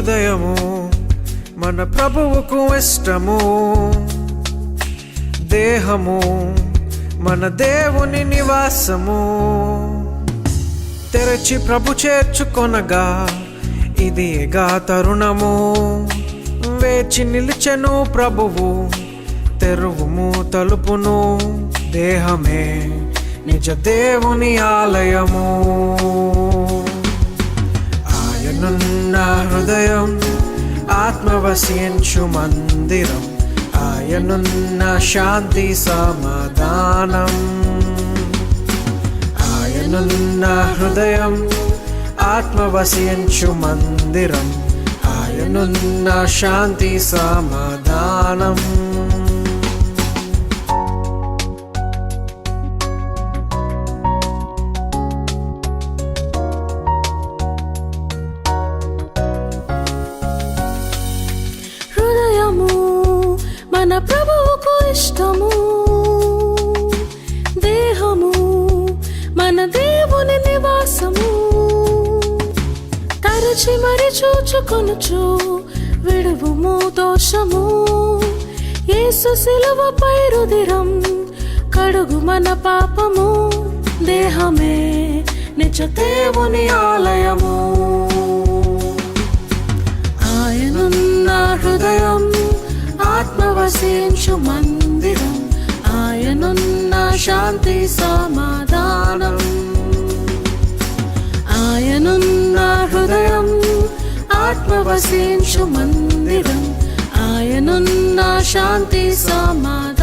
హృదయము మన ప్రభువుకు ఇష్టము. దేహము మన దేవుని నివాసము. తెరచి ప్రభు చేర్చుకొనగా ఇదిగా తరుణము. వేచి నిలిచెను ప్రభువు, తెరువుము తలుపును. దేహమే నిజ దేవుని ఆలయము. ఆయనున్న హృదయం ఆత్మవసించు మందిరం. ఆయనున్న శాంతి సమాధానం. ఆయనున్న హృదయం ఆత్మవసించు మందిరం. ఆయనున్న శాంతి సమాధానం. మన ప్రభువుకు ఇష్టము. దేహము మన దేవుని నివాసము. తరచి మరి చూచుకొనుచు విడువుము దోషము. యేసు శిలువపై రుధిరం కడుగు మన పాపము. దేహమే నిజ దేవుని ఆలయము. ఆయనున్న హృదయం ఆత్మవసించు మందిరం. ఆయనున్న శాంతి సమాధానం. ఆయనున్న హృదయం ఆత్మవసించు మందిరం. ఆయనున్న శాంతి సమాధానం.